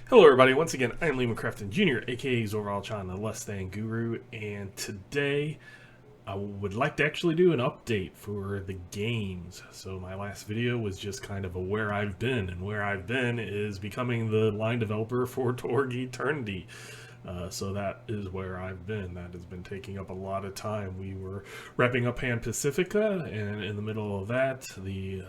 Hello everybody, once again, I am Lee McCrafton Jr., aka Zorval-chan, the Less Than Guru, and today I would like to actually do an update for the games. So my last video was just kind of a where I've been, and where I've been is becoming the line developer for Torg Eternity. So that is where I've been. That has been taking up a lot of time. We were wrapping up Pan Pacifica, and in the middle of that, the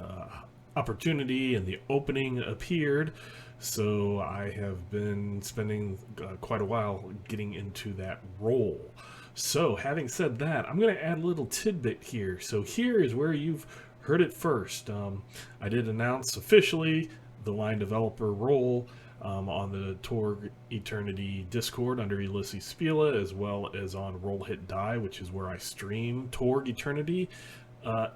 opportunity and the opening appeared. So I have been spending quite a while getting into that role. So having said that, I'm going to add a little tidbit here. So here is where you've heard it first. I did announce officially the line developer role on the Torg Eternity Discord under Ulysses Spila, as well as on Roll Hit Die, which is where I stream Torg Eternity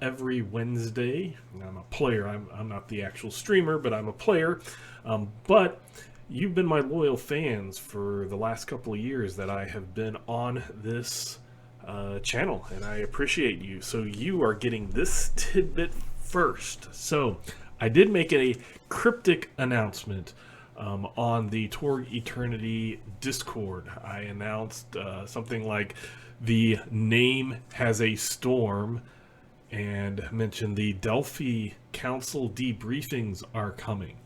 every Wednesday. I'm a player. I'm not the actual streamer, but I'm a player. But you've been my loyal fans for the last couple of years that I have been on this channel, and I appreciate you. So you are getting this tidbit first. So I did make a cryptic announcement on the Torg Eternity Discord. I announced something like the name has a storm, and mentioned the Delphi Council debriefings are coming.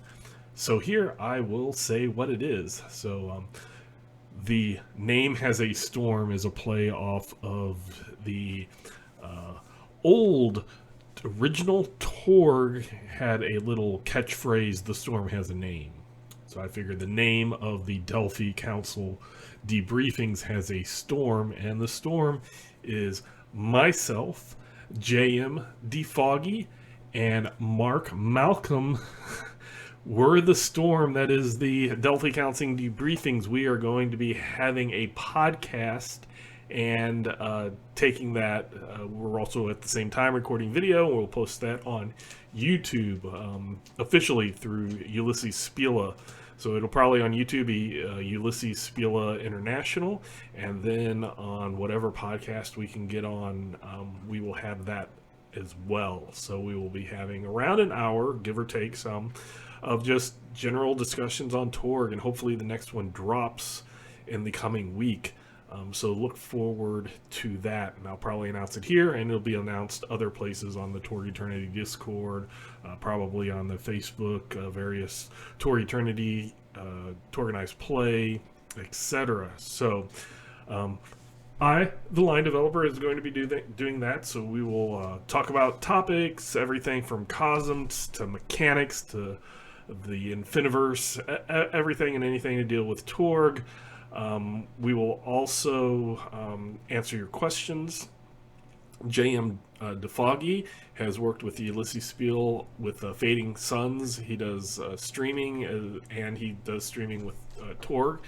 So here I will say what it is. So the name has a storm is a play off of the old original Torg had a little catchphrase, the storm has a name. So I figured the name of the Delphi Council debriefings has a storm, and the storm is myself, JM DeFoggy, and Mark Malcolm. We're the storm that is the Delphi Counseling Debriefings. We are going to be having a podcast and taking that. We're also at the same time recording video, and we'll post that on YouTube officially through Ulysses Spila. So it'll probably on YouTube be Ulysses Spila International, and then on whatever podcast we can get on, we will have that as well. So we will be having around an hour, give or take some, of just general discussions on Torg, and hopefully the next one drops in the coming week. So look forward to that, and I'll probably announce it here, and it'll be announced other places on the Torg Eternity Discord, probably on the Facebook, various Torg Eternity, Torganized Play, etc. So I, the line developer, is going to be doing that, so we will talk about topics, everything from cosms to mechanics to the Infiniverse, everything and anything to deal with Torg. We will also answer your questions. JM DeFoggy has worked with the Ulysses Spiel with Fading Suns. He does streaming, and he does streaming with Torg.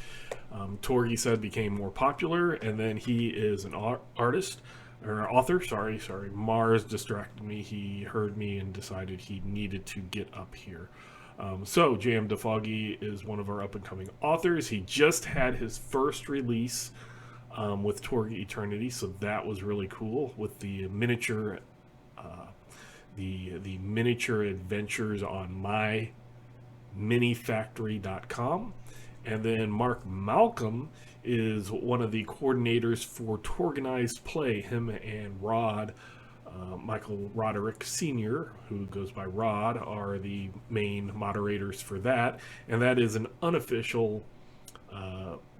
Torg, he said, became more popular, and then he is an artist, or author, sorry. Mars distracted me. He heard me and decided he needed to get up here. So JM DeFoggy is one of our up-and-coming authors. He just had his first release with Torg Eternity, so that was really cool, with the miniature the miniature adventures on myminifactory.com. And then Mark Malcolm is one of the coordinators for Torganized Play. Him and Rod, Michael Roderick Sr., who goes by Rod, are the main moderators for that. And that is an unofficial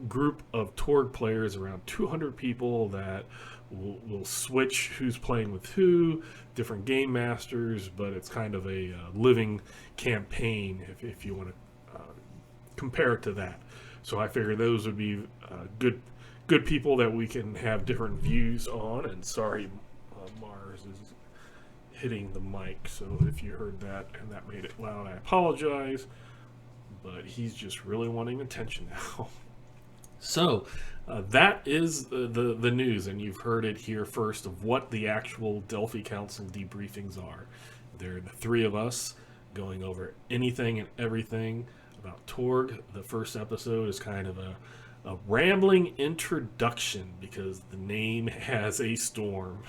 group of Torg players, around 200 people, that will switch who's playing with who, different game masters, but it's kind of a living campaign if you want to compare it to that. So I figure those would be good people that we can have different views on. And sorry, Mars is hitting the mic, so if you heard that and that made it loud, I apologize, but he's just really wanting attention now. So that is the news, and you've heard it here first of what the actual Delphi Council debriefings are. They're the three of us going over anything and everything about Torg. The first episode is kind of a rambling introduction, because the name has a storm.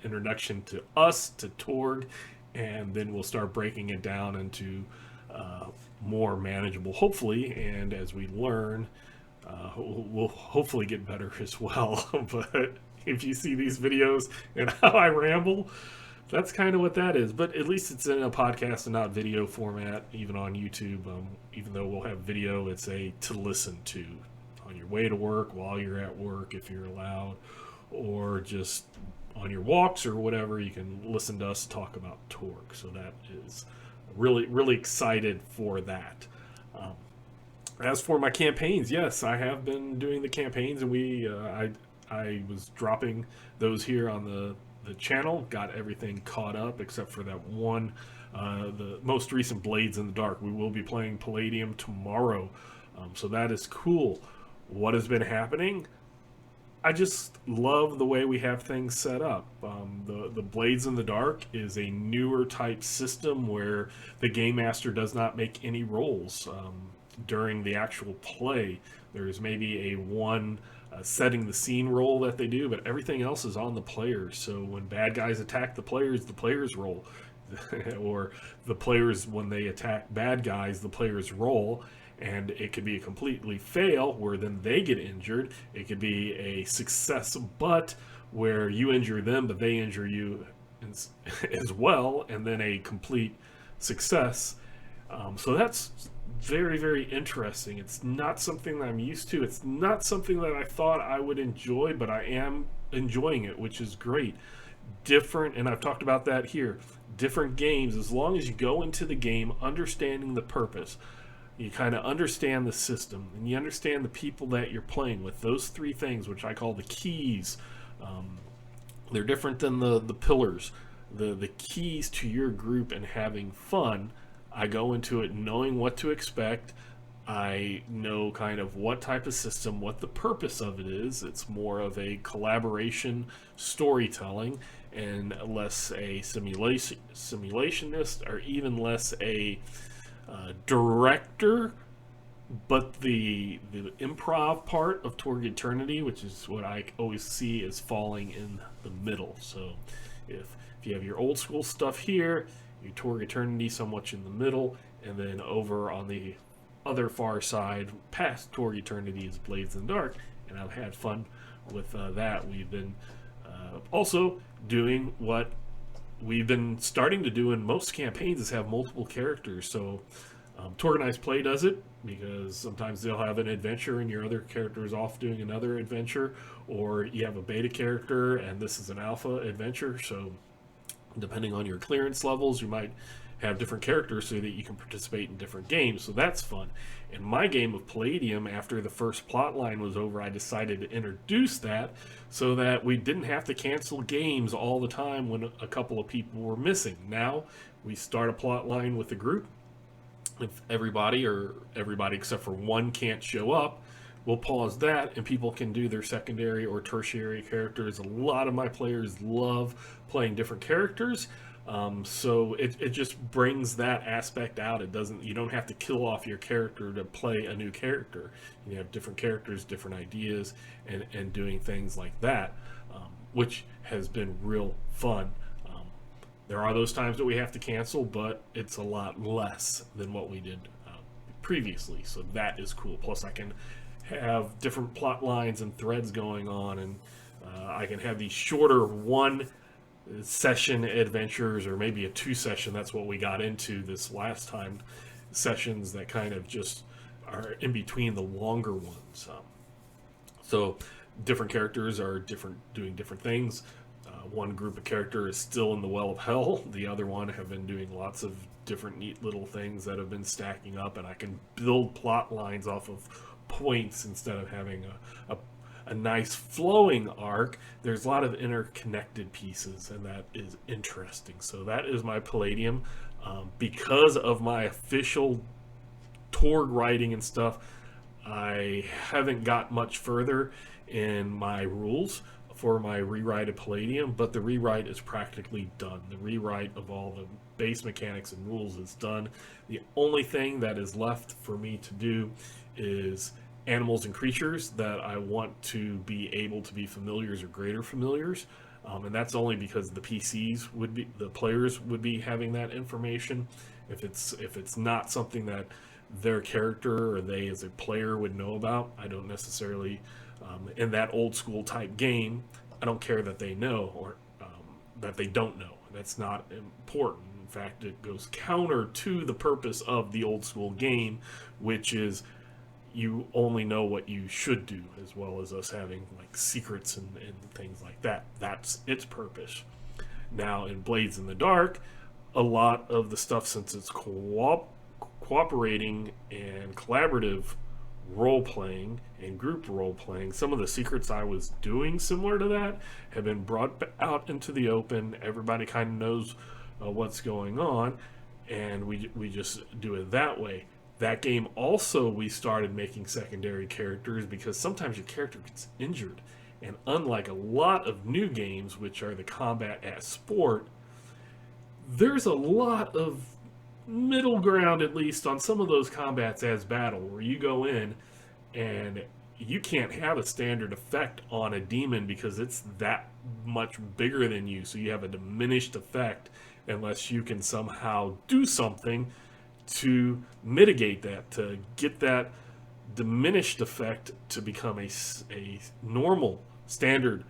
Introduction to us, to Torg, and then we'll start breaking it down into more manageable, hopefully, and as we learn, we'll hopefully get better as well. But if you see these videos and how I ramble, that's kind of what that is. But at least it's in a podcast and not video format, even on YouTube. Even though we'll have video, it's a to listen to on your way to work, while you're at work, if you're allowed, or just on your walks or whatever. You can listen to us talk about Torg. So that is really excited for that. Um, as for my campaigns, yes, I have been doing the campaigns, and I was dropping those here on the channel. Got everything caught up except for that one, the most recent Blades in the Dark. We will be playing Palladium tomorrow, so that is cool. What has been happening? I just love the way we have things set up. The Blades in the Dark is a newer type system where the Game Master does not make any rolls during the actual play. There's maybe a one setting the scene roll that they do, but everything else is on the players. So when bad guys attack the players roll. Or the players, when they attack bad guys, the players roll. And it could be a completely fail where then they get injured. It could be a success but where you injure them but they injure you as well, and then a complete success. So that's very interesting. It's not something that I'm used to. It's not something that I thought I would enjoy, but I am enjoying it, which is great. Different, and I've talked about that here, different games, as long as you go into the game understanding the purpose, you kind of understand the system, and you understand the people that you're playing with. Those three things, which I call the keys, they're different than the pillars. The keys to your group and having fun. I go into it knowing what to expect. I know kind of what type of system, what the purpose of it is. It's more of a collaboration storytelling and less a simulationist, or even less a director. But the improv part of Torg Eternity, which is what I always see as falling in the middle. So if you have your old school stuff here, your Torg Eternity somewhat in the middle, and then over on the other far side, past Torg Eternity, is Blades in the Dark, and I've had fun with that. We've been also doing what we've been starting to do in most campaigns, is have multiple characters. So Torganized Play does it because sometimes they'll have an adventure and your other character is off doing another adventure, or you have a beta character and this is an alpha adventure. So depending on your clearance levels, you might have different characters so that you can participate in different games. So that's fun. In my game of Palladium, after the first plot line was over, I decided to introduce that so that we didn't have to cancel games all the time when a couple of people were missing. Now we start a plot line with the group. If everybody except for one can't show up, we'll pause that and people can do their secondary or tertiary characters. A lot of my players love playing different characters. So it just brings that aspect out. You don't have to kill off your character to play a new character. You have different characters, different ideas, and doing things like that, which has been real fun. There are those times that we have to cancel, but it's a lot less than what we did previously. So that is cool. Plus I can have different plot lines and threads going on, and I can have these shorter one session adventures, or maybe a 2-session. That's what we got into this last time, sessions that kind of just are in between the longer ones. So different characters are doing different things. One group of character is still in the well of hell. The other one have been doing lots of different neat little things that have been stacking up, and I can build plot lines off of points instead of having a nice flowing arc. There's a lot of interconnected pieces, and that is interesting. So that is my Palladium. Because of my official Torg writing and stuff, I haven't got much further in my rules for my rewrite of Palladium, but the rewrite is practically done. The rewrite of all the base mechanics and rules is done. The only thing that is left for me to do is animals and creatures that I want to be able to be familiars or greater familiars, and that's only because the players would be having that information, If it's not something that their character or they as a player would know about, I don't necessarily, in that old school type game, I don't care that they know or that they don't know. That's not important. In fact, it goes counter to the purpose of the old school game, which is you only know what you should do, as well as us having like secrets and things like that. That's its purpose. Now in Blades in the Dark, a lot of the stuff, since it's cooperating and collaborative role playing and group role playing, some of the secrets I was doing similar to that have been brought out into the open. Everybody kind of knows what's going on, and we just do it that way. That game also, we started making secondary characters because sometimes your character gets injured, and unlike a lot of new games, which are the combat as sport, there's a lot of middle ground, at least on some of those combats as battle, where you go in and you can't have a standard effect on a demon because it's that much bigger than you, so you have a diminished effect unless you can somehow do something to mitigate that, to get that diminished effect to become a normal standard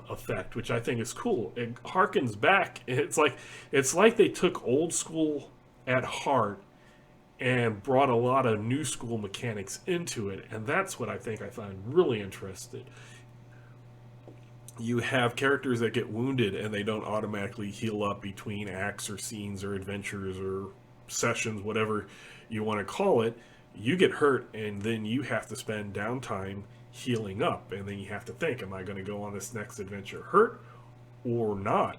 effect, which I think is cool. It harkens back. It's like they took old school at heart and brought a lot of new school mechanics into it, and that's what I think I find really interesting. You have characters that get wounded and they don't automatically heal up between acts or scenes or adventures or sessions, whatever you want to call it. You get hurt and then you have to spend downtime healing up, and then you have to think, am I going to go on this next adventure hurt or not?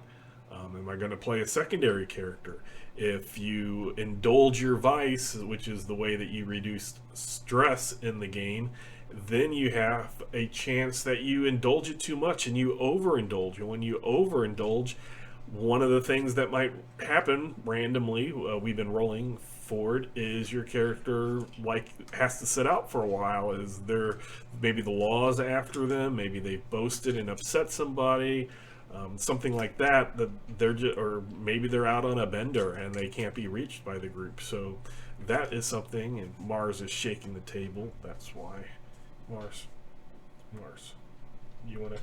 Am I going to play a secondary character? If you indulge your vice, which is the way that you reduce stress in the game, then you have a chance that you indulge it too much and you overindulge. And when you overindulge, one of the things that might happen randomly, we've been rolling forward, is your character has to sit out for a while. Is there maybe the law's after them? Maybe they've boasted and upset somebody, something like that. That or maybe they're out on a bender and they can't be reached by the group. So that is something. And Mars is shaking the table. That's why. Mars, you wanna?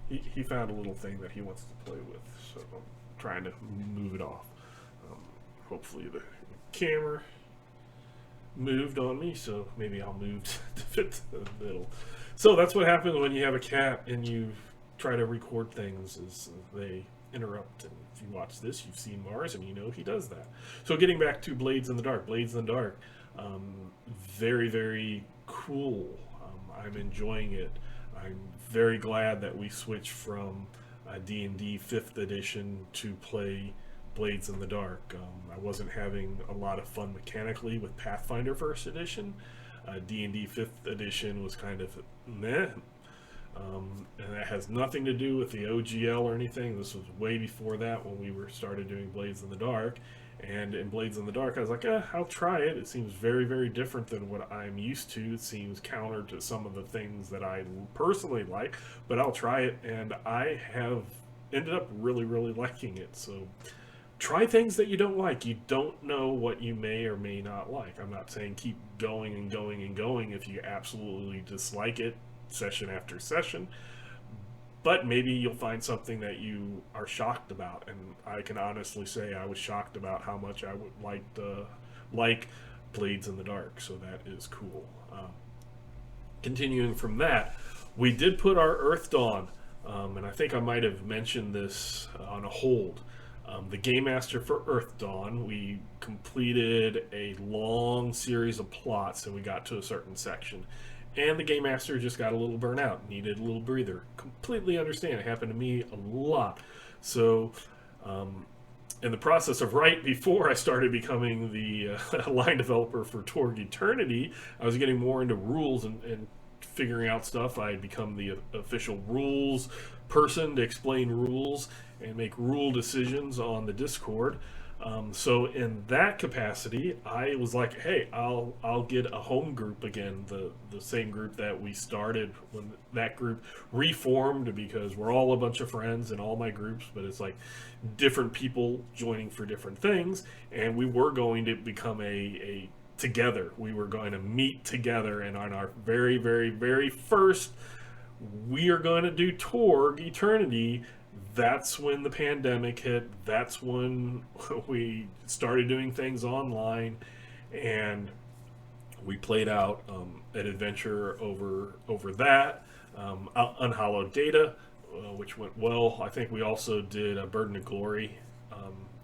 He found a little thing that he wants to play with, so I'm trying to move it off. Hopefully the camera moved on me, so maybe I'll move to fit the middle. So that's what happens when you have a cat and you try to record things, is they interrupt. And if you watch this, you've seen Mars and you know he does that. So getting back to Blades in the Dark. Blades in the Dark, very, very cool. I'm enjoying it. I'm very glad that we switched from D&D 5th edition to play Blades in the Dark. I wasn't having a lot of fun mechanically with Pathfinder 1st edition. D&D 5th edition was kind of meh. And that has nothing to do with the OGL or anything. This was way before that when we started doing Blades in the Dark. And in Blades in the Dark, I was like, I'll try it. It seems very, very different than what I'm used to. It seems counter to some of the things that I personally like, but I'll try it, and I have ended up really, really liking it. So try things that you don't like. You don't know what you may or may not like. I'm not saying keep going and going and going if you absolutely dislike it session after session. But maybe you'll find something that you are shocked about, and I can honestly say I was shocked about how much I would like Blades in the Dark, so that is cool. Continuing from that, we did put our Earth Dawn, and I think I might have mentioned this on a hold. The Game Master for Earth Dawn, we completed a long series of plots, and we got to a certain section. And the Game Master just got a little burnt out, needed a little breather. Completely understand. It happened to me a lot. So, in the process of right before I started becoming the line developer for Torg Eternity, I was getting more into rules and figuring out stuff. I had become the official rules person to explain rules and make rule decisions on the Discord. So in that capacity, I was like, hey, I'll get a home group again, the same group that we started when that group reformed, because we're all a bunch of friends in all my groups, but it's like different people joining for different things, and we were going to become a together. We were going to meet together, and on our very, very, very first, we are going to do Torg Eternity. That's when the pandemic hit. That's when we started doing things online, and we played out an adventure over that. Unhallowed Data, which went well. I think we also did a Burden of Glory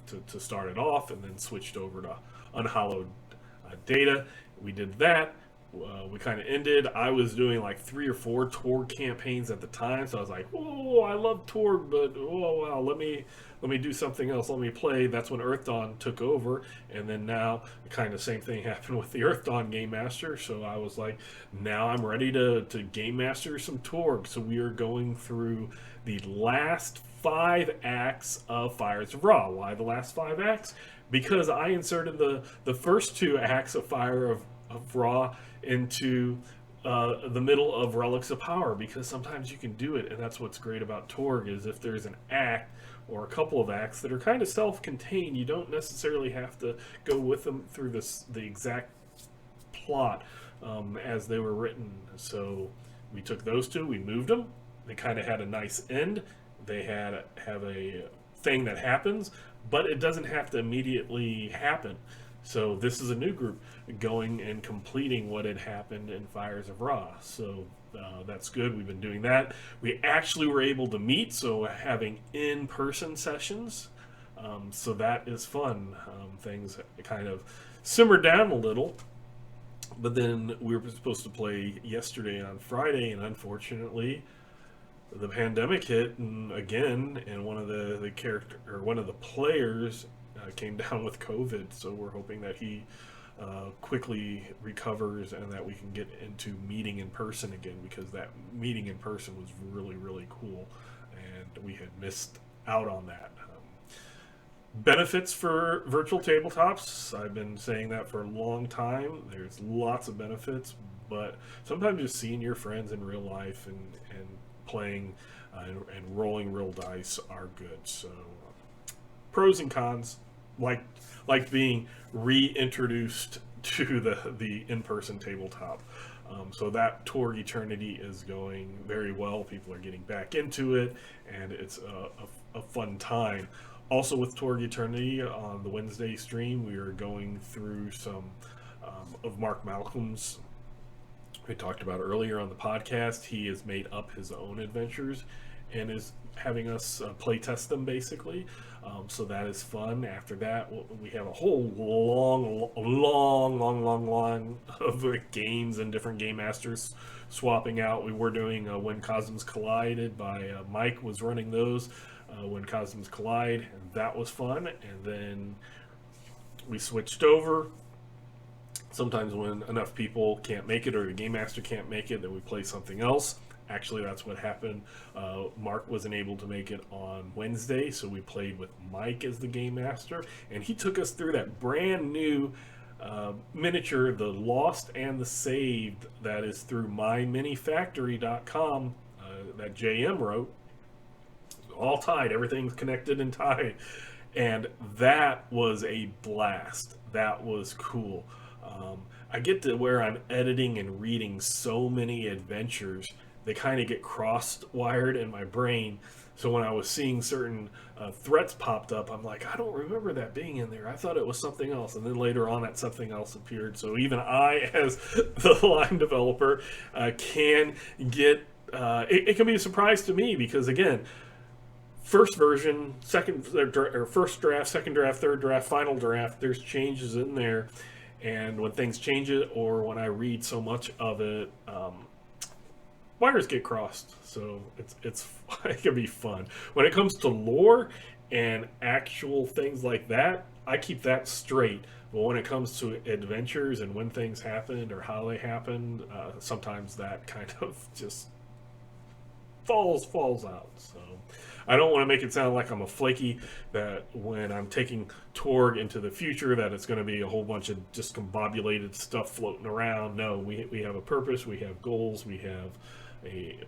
to start it off, and then switched over to Unhallowed Data. We did that. We kind of ended. I was doing like 3 or 4 Torg campaigns at the time, so I was like, "Oh, I love Torg, but oh wow, let me do something else. Let me play." That's when Earth Dawn took over, and then now kind of same thing happened with the Earth Dawn Game Master. So I was like, now I'm ready to Game Master some Torg. So we are going through the last 5 acts of Fires of Ra. Why the last 5 acts? Because I inserted the first 2 acts of of Ra into the middle of Relics of Power, because sometimes you can do it, and that's what's great about Torg, is if there's an act or a couple of acts that are kind of self-contained, you don't necessarily have to go with them through the exact plot as they were written. So we took those 2, we moved them. They kind of had a nice end. They have a thing that happens, but it doesn't have to immediately happen. So this is a new group going and completing what had happened in Fires of Ra. So that's good. We've been doing that. We actually were able to meet, so having in-person sessions. So that is fun. Things kind of simmered down a little. But then we were supposed to play yesterday on Friday, and unfortunately, the pandemic hit, and one of one of the players came down with COVID. So we're hoping that he quickly recovers and that we can get into meeting in person again, because that meeting in person was really, really cool, and we had missed out on that. Benefits for virtual tabletops. I've been saying that for a long time. There's lots of benefits, but sometimes just seeing your friends in real life and playing and rolling real dice are good. So pros and cons, like being reintroduced to the in-person tabletop. So that Torg Eternity is going very well. People are getting back into it, and it's a fun time. Also with Torg Eternity on the Wednesday stream, we are going through some of Mark Malcolm's, we talked about earlier on the podcast. He has made up his own adventures and is having us play test them, basically. So that is fun. After that, we have a whole long of games and different game masters swapping out. We were doing When Cosms Collided by Mike was running those. When Cosms Collide, and that was fun. And then we switched over. Sometimes when enough people can't make it, or the game master can't make it, then we play something else. Actually, that's what happened. Mark wasn't able to make it on Wednesday, so we played with Mike as the game master, and he took us through that brand new miniature, The Lost and the Saved, that is through myminifactory.com, that JM wrote. All tied, everything's connected and tied, and that was a blast. That was cool. I get to where I'm editing and reading so many adventures, they kind of get cross-wired in my brain. So when I was seeing certain threats popped up, I'm like, I don't remember that being in there. I thought it was something else. And then later on, that something else appeared. So even I, as the line developer, can get... it can be a surprise to me, because, again, first version, first draft, second draft, third draft, final draft, there's changes in there. And when things change it, or when I read so much of it, wires get crossed. So it can be fun. When it comes to lore and actual things like that, I keep that straight. But when it comes to adventures and when things happened or how they happened, sometimes that kind of just falls out. So I don't want to make it sound like I'm a flaky, that when I'm taking Torg into the future that it's going to be a whole bunch of discombobulated stuff floating around. No, we have a purpose, we have goals, we have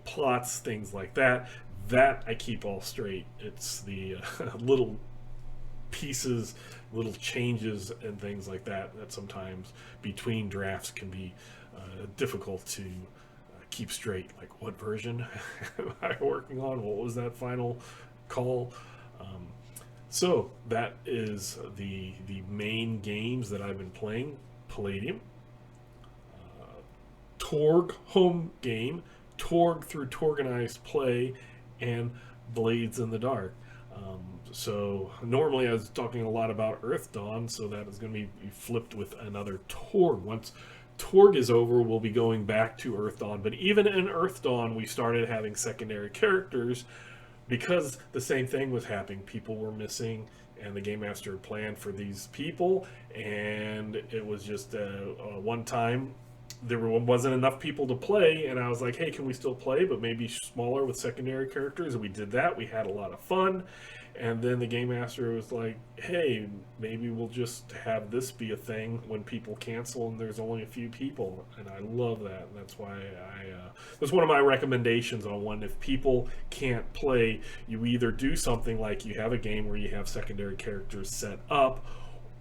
plots, things like that. That I keep all straight. It's the little pieces, little changes, and things like that that sometimes between drafts can be difficult to keep straight. Like, what version am I working on? What was that final call? Um, so that is the main games that I've been playing. Palladium, Torg home game, Torg through Torganized Play, and Blades in the Dark. So normally I was talking a lot about Earth Dawn, so that is going to be flipped with another Torg. Once Torg is over, we'll be going back to Earth Dawn. But even in Earth Dawn, we started having secondary characters because the same thing was happening. People were missing, and the Game Master planned for these people, and it was just one time there wasn't enough people to play, and I was like, hey, can we still play, but maybe smaller with secondary characters? And we did that. We had a lot of fun. And then the Game Master was like, hey, maybe we'll just have this be a thing when people cancel and there's only a few people. And I love that. And that's why that's one of my recommendations on one. If people can't play, you either do something like you have a game where you have secondary characters set up,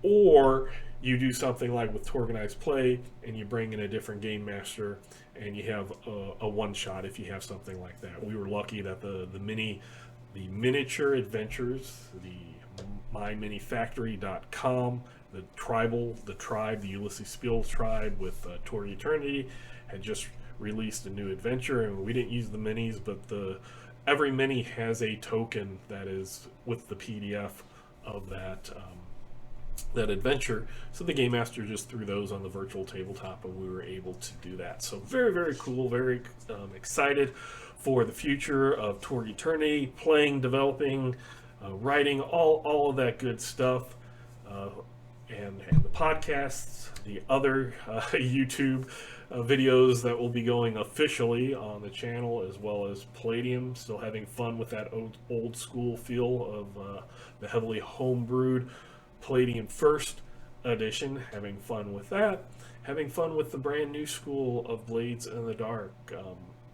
or you do something like with Organized Play and you bring in a different Game Master and you have a one-shot if you have something like that. We were lucky that the miniature adventures, the myminifactory.com, the tribe, the Ulysses Spiel tribe with Torg Eternity had just released a new adventure, and we didn't use the minis, but every mini has a token that is with the PDF of that adventure. So the Game Master just threw those on the virtual tabletop, and we were able to do that. So very, very cool, very excited for the future of Torg Eternity, playing, developing, writing, all of that good stuff, and the podcasts, the other YouTube videos that will be going officially on the channel, as well as Palladium, still having fun with that old school feel of the heavily homebrewed Palladium First Edition, having fun with that, having fun with the brand new school of Blades in the Dark,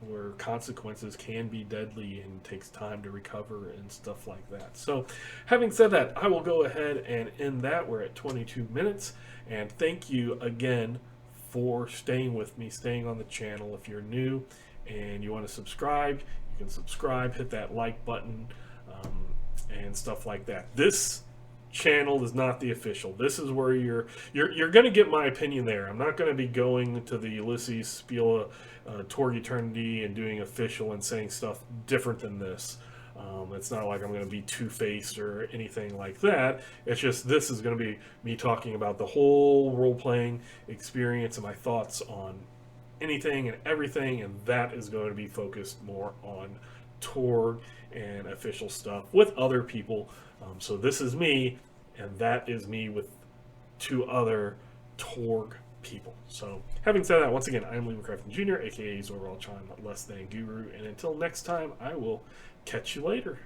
where consequences can be deadly and takes time to recover and stuff like that. So having said that, I will go ahead and end that. We're at 22 minutes, and thank you again for staying with me, staying on the channel. If you're new and you want to subscribe, you can subscribe, hit that like button, and stuff like that. This channel is not the official. This is where you're going to get my opinion there. I'm not going to be going to the Ulysses Spiel Torg Eternity and doing official and saying stuff different than this. It's not like I'm going to be two-faced or anything like that. It's just this is going to be me talking about the whole role-playing experience and my thoughts on anything and everything, and that is going to be focused more on Torg and official stuff with other people. So this is me, and that is me with two other Torg people. So having said that, once again, I'm Lee McCrafton Jr., aka Zorval Chan, Less Than Guru, and until next time, I will catch you later.